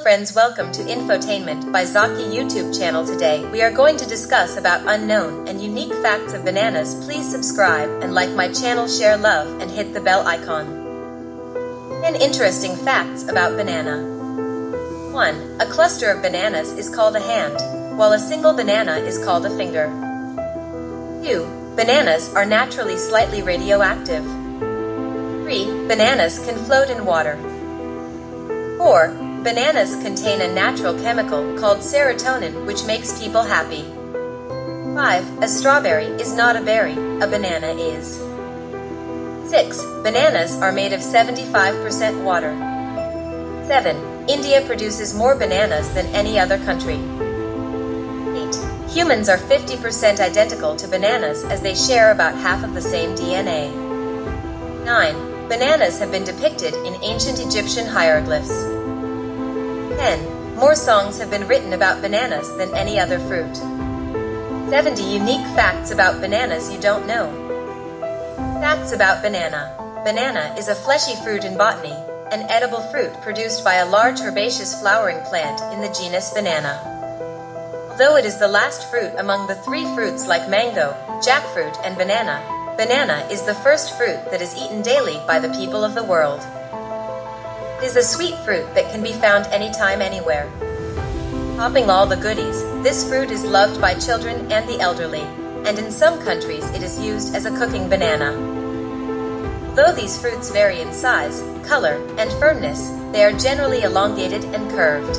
friends, welcome to Infotainment by Zaki YouTube channel. Today we are going to discuss about unknown and unique facts of bananas. Please subscribe and like my channel, share love and hit the bell icon. 10 interesting facts about banana. 1. A cluster of bananas is called a hand, while a single banana is called a finger. 2. Bananas are naturally slightly radioactive. 3. Bananas can float in water. 4. Bananas contain a natural chemical called serotonin, which makes people happy. 5. A strawberry is not a berry, a banana is. 6. Bananas are made of 75% water. 7. India produces more bananas than any other country. 8. Humans are 50% identical to bananas as they share about half of the same DNA. 9. Bananas have been depicted in ancient Egyptian hieroglyphs. 10. More songs have been written about bananas than any other fruit. 70 unique facts about bananas you don't know. Facts about banana. Banana is a fleshy fruit in botany, an edible fruit produced by a large herbaceous flowering plant in the genus Banana. Although it is the last fruit among the three fruits like mango, jackfruit, and banana, banana is the first fruit that is eaten daily by the people of the world. It is a sweet fruit that can be found anytime, anywhere. Topping all the goodies, this fruit is loved by children and the elderly, and in some countries it is used as a cooking banana. Although these fruits vary in size, color, and firmness, they are generally elongated and curved.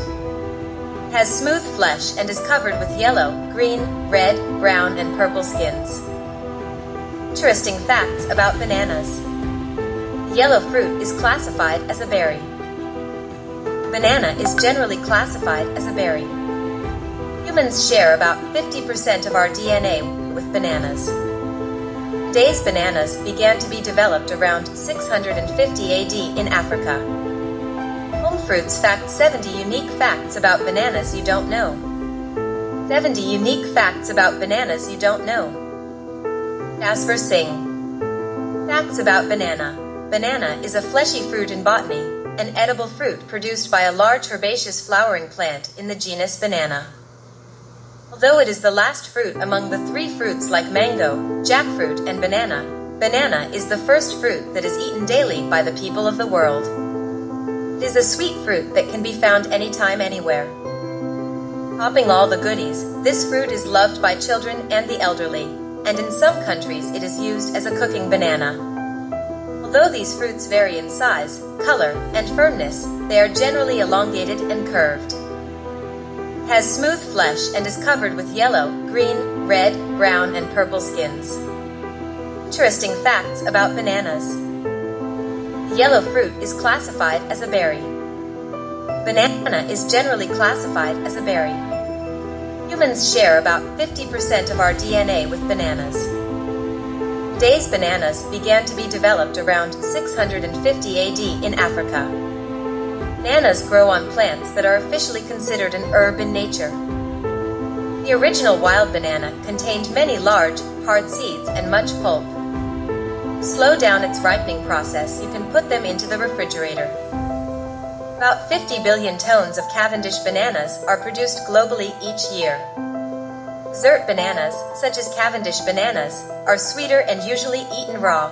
It has smooth flesh and is covered with yellow, green, red, brown, and purple skins. Interesting facts about bananas. The yellow fruit is classified as a berry. Banana is generally classified as a berry. Humans share about 50% of our DNA with bananas. Today's bananas began to be developed around 650 AD in Africa. Home fruits fact. 70 unique facts about bananas you don't know. 70 unique facts about bananas you don't know. Jasper Singh. Facts about banana. Banana is a fleshy fruit in botany, an edible fruit produced by a large herbaceous flowering plant in the genus Banana. Although it is the last fruit among the three fruits like mango, jackfruit, and banana, banana is the first fruit that is eaten daily by the people of the world. It is a sweet fruit that can be found anytime, anywhere. Topping all the goodies, this fruit is loved by children and the elderly, and in some countries it is used as a cooking banana. Although these fruits vary in size, color, and firmness, they are generally elongated and curved. It has smooth flesh and is covered with yellow, green, red, brown, and purple skins. Interesting facts about bananas. The yellow fruit is classified as a berry. Banana is generally classified as a berry. Humans share about 50% of our DNA with bananas. Today's bananas began to be developed around 650 AD in Africa. Bananas grow on plants that are officially considered an herb in nature. The original wild banana contained many large, hard seeds and much pulp. To slow down its ripening process, you can put them into the refrigerator. About 50 billion tons of Cavendish bananas are produced globally each year. Dessert bananas, such as Cavendish bananas, are sweeter and usually eaten raw.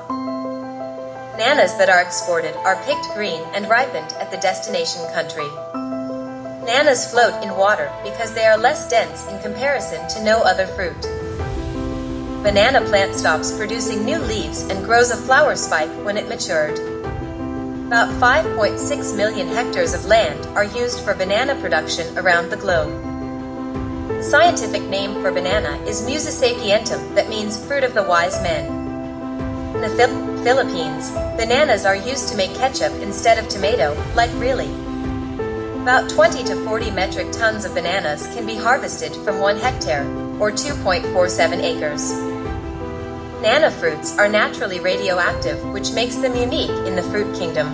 Bananas that are exported are picked green and ripened at the destination country. Bananas float in water because they are less dense in comparison to no other fruit. Banana plant stops producing new leaves and grows a flower spike when it matured. About 5.6 million hectares of land are used for banana production around the globe. The scientific name for banana is Musa sapientum, that means fruit of the wise men. In the Philippines, bananas are used to make ketchup instead of tomato, like really. About 20 to 40 metric tons of bananas can be harvested from 1 hectare, or 2.47 acres. Banana fruits are naturally radioactive, which makes them unique in the fruit kingdom.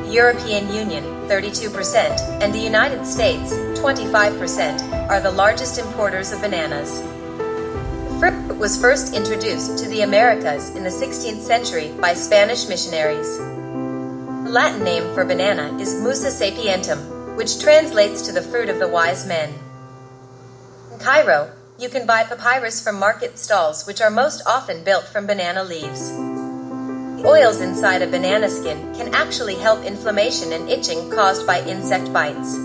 The European Union, 32%, and the United States, 25%, are the largest importers of bananas. The fruit was first introduced to the Americas in the 16th century by Spanish missionaries. The Latin name for banana is Musa sapientum, which translates to the fruit of the wise men. In Cairo, you can buy papyrus from market stalls, which are most often built from banana leaves. The oils inside a banana skin can actually help inflammation and itching caused by insect bites.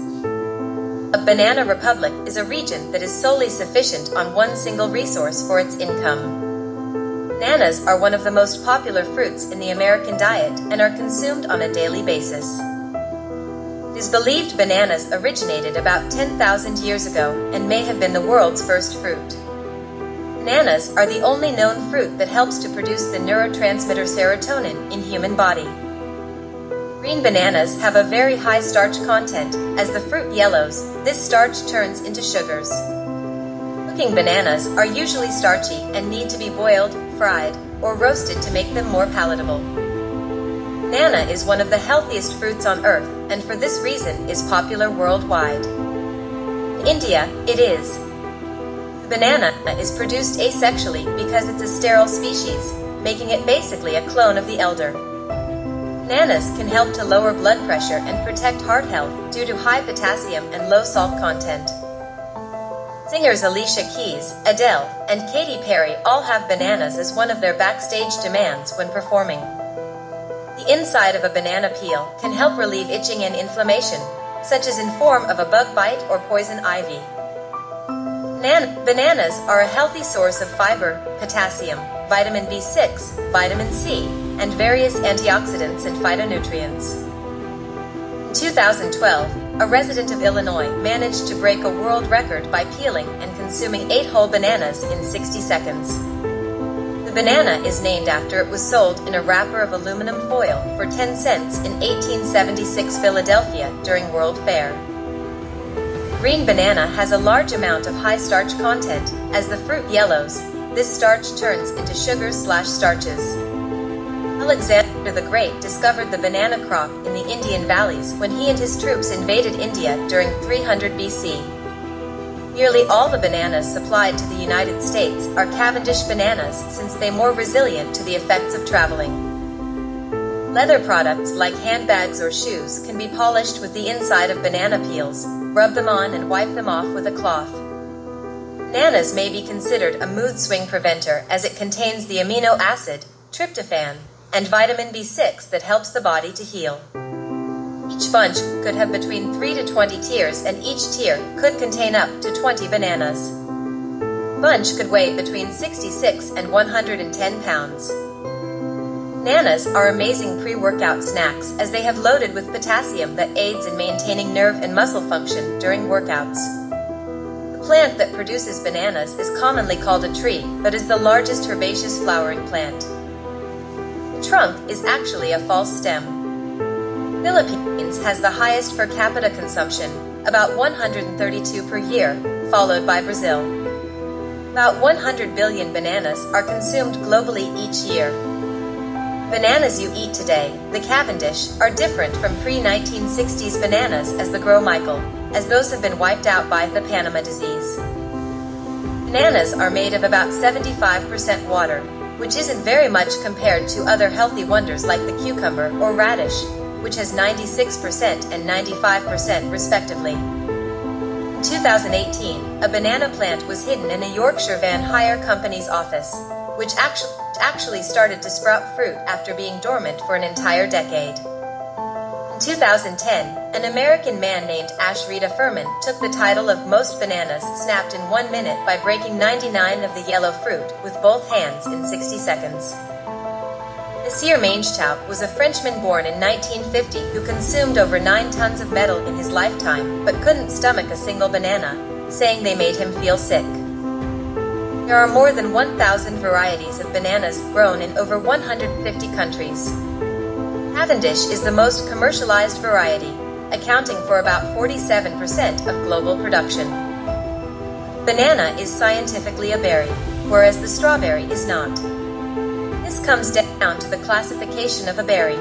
A banana republic is a region that is solely sufficient on one single resource for its income. Bananas are one of the most popular fruits in the American diet and are consumed on a daily basis. It is believed bananas originated about 10,000 years ago and may have been the world's first fruit. Bananas are the only known fruit that helps to produce the neurotransmitter serotonin in human body. Green bananas have a very high starch content. As the fruit yellows, this starch turns into sugars. Cooking bananas are usually starchy and need to be boiled, fried, or roasted to make them more palatable. Banana is one of the healthiest fruits on earth, and for this reason is popular worldwide. In India, it is. The banana is produced asexually because it's a sterile species, making it basically a clone of the elder. Bananas can help to lower blood pressure and protect heart health due to high potassium and low salt content. Singers Alicia Keys, Adele, and Katy Perry all have bananas as one of their backstage demands when performing. The inside of a banana peel can help relieve itching and inflammation, such as in form of a bug bite or poison ivy. Bananas are a healthy source of fiber, potassium, vitamin B6, vitamin C, and various antioxidants and phytonutrients. In 2012, a resident of Illinois managed to break a world record by peeling and consuming 8 whole bananas in 60 seconds. The banana is named after it was sold in a wrapper of aluminum foil for 10 cents in 1876 Philadelphia during World Fair. Green banana has a large amount of high starch content. As the fruit yellows, this starch turns into sugars/starches. Alexander the Great discovered the banana crop in the Indian valleys when he and his troops invaded India during 300 BC. Nearly all the bananas supplied to the United States are Cavendish bananas since they're more resilient to the effects of traveling. Leather products like handbags or shoes can be polished with the inside of banana peels, rub them on and wipe them off with a cloth. Bananas may be considered a mood swing preventer as it contains the amino acid, tryptophan, and vitamin B6 that helps the body to heal. Each bunch could have between 3 to 20 tiers, and each tier could contain up to 20 bananas. Bunch could weigh between 66 and 110 pounds. Bananas are amazing pre-workout snacks as they have loaded with potassium that aids in maintaining nerve and muscle function during workouts. The plant that produces bananas is commonly called a tree, but is the largest herbaceous flowering plant. The trunk is actually a false stem. Philippines has the highest per capita consumption, about 132 per year, followed by Brazil. About 100 billion bananas are consumed globally each year. Bananas you eat today, the Cavendish, are different from pre-1960s bananas as the Gros Michel, as those have been wiped out by the Panama disease. Bananas are made of about 75% water, which isn't very much compared to other healthy wonders like the cucumber or radish, which has 96% and 95% respectively. In 2018, a banana plant was hidden in a Yorkshire Van Hire company's office, which actually started to sprout fruit after being dormant for an entire decade. In 2010, an American man named Ashrita Furman took the title of most bananas snapped in 1 minute by breaking 99 of the yellow fruit with both hands in 60 seconds. Nasir Mainstout was a Frenchman born in 1950 who consumed over 9 tons of metal in his lifetime but couldn't stomach a single banana, saying they made him feel sick. There are more than 1,000 varieties of bananas grown in over 150 countries. Cavendish is the most commercialized variety, accounting for about 47% of global production. Banana is scientifically a berry, whereas the strawberry is not. This comes down to the classification of a berry.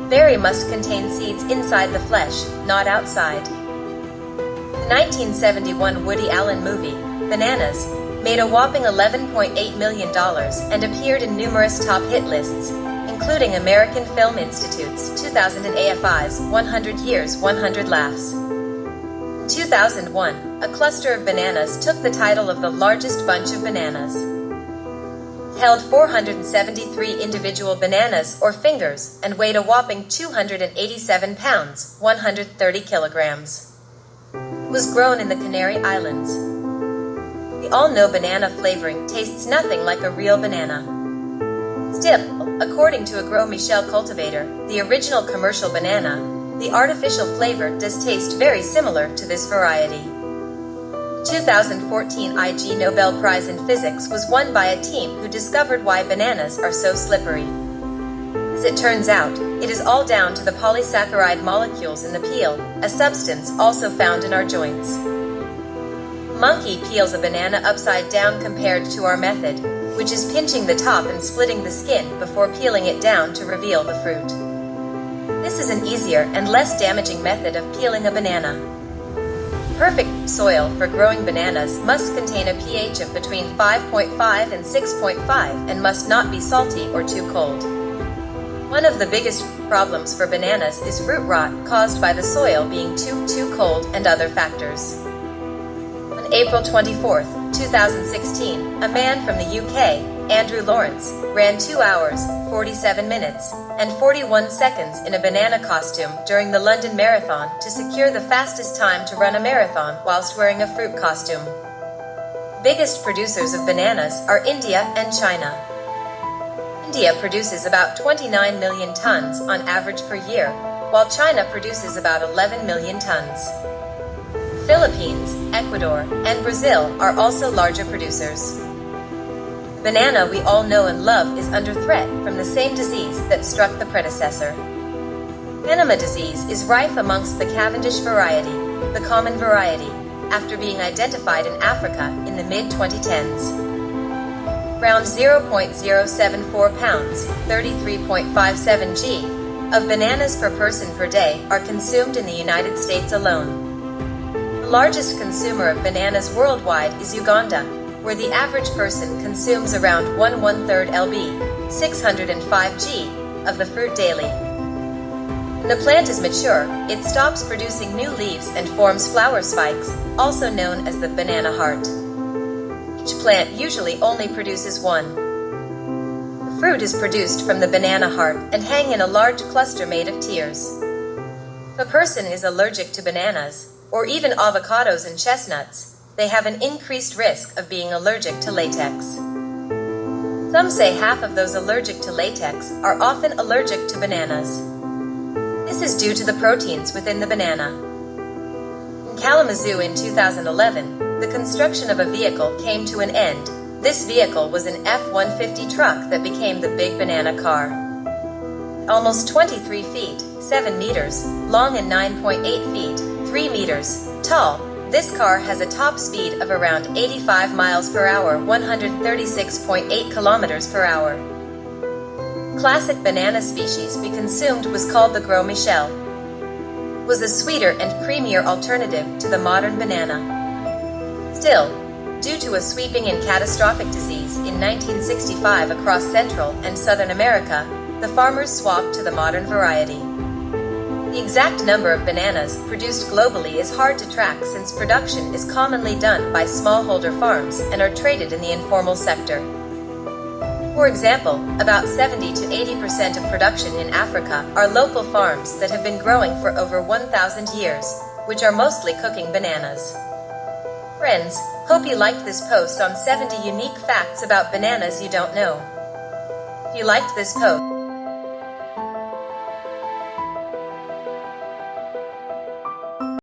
Berry must contain seeds inside the flesh, not outside. The 1971 Woody Allen movie, Bananas, made a whopping $11.8 million and appeared in numerous top hit lists, including American Film Institute's 2000 and AFI's 100 Years, 100 Laughs. In 2001, a cluster of bananas took the title of the largest bunch of bananas. It held 473 individual bananas or fingers and weighed a whopping 287 pounds, 130 kilograms. It was grown in the Canary Islands. We all know banana flavoring tastes nothing like a real banana. Still, according to a Gros Michel cultivator, the original commercial banana, the artificial flavor does taste very similar to this variety. The 2014 Ig Nobel Prize in Physics was won by a team who discovered why bananas are so slippery. As it turns out, it is all down to the polysaccharide molecules in the peel, a substance also found in our joints. A monkey peels a banana upside down compared to our method, which is pinching the top and splitting the skin before peeling it down to reveal the fruit. This is an easier and less damaging method of peeling a banana. Perfect soil for growing bananas must contain a pH of between 5.5 and 6.5 and must not be salty or too cold. One of the biggest problems for bananas is fruit rot caused by the soil being too cold and other factors. On April 24, 2016, a man from the UK, Andrew Lawrence, ran 2 hours, 47 minutes, and 41 seconds in a banana costume during the London Marathon to secure the fastest time to run a marathon whilst wearing a fruit costume. Biggest producers of bananas are India and China. India produces about 29 million tons on average per year, while China produces about 11 million tons. Philippines, Ecuador, and Brazil are also larger producers. The banana we all know and love is under threat from the same disease that struck the predecessor. Panama disease is rife amongst the Cavendish variety, the common variety, after being identified in Africa in the mid-2010s. Around 0.074 pounds, 33.57 g, of bananas per person per day are consumed in the United States alone. The largest consumer of bananas worldwide is Uganda, where the average person consumes around 1/3 lb, 605 g, of the fruit daily. When the plant is mature, it stops producing new leaves and forms flower spikes, also known as the banana heart. Each plant usually only produces one. The fruit is produced from the banana heart and hang in a large cluster made of tears. If a person is allergic to bananas, or even avocados and chestnuts, they have an increased risk of being allergic to latex. Some say half of those allergic to latex are often allergic to bananas. This is due to the proteins within the banana. In Kalamazoo in 2011, the construction of a vehicle came to an end. This vehicle was an F-150 truck that became the Big Banana Car. Almost 23 feet, 7 meters, long and 9.8 feet, 3 meters, tall, this car has a top speed of around 85 miles per hour, 136.8 kilometers per hour. Classic banana species we consumed was called the Gros Michel. It was a sweeter and creamier alternative to the modern banana. Still, due to a sweeping and catastrophic disease in 1965 across Central and Southern America, the farmers swapped to the modern variety. The exact number of bananas produced globally is hard to track since production is commonly done by smallholder farms and are traded in the informal sector. For example, about 70 to 80% of production in Africa are local farms that have been growing for over 1,000 years, which are mostly cooking bananas. Friends, hope you liked this post on 70 unique facts about bananas you don't know. If you liked this post,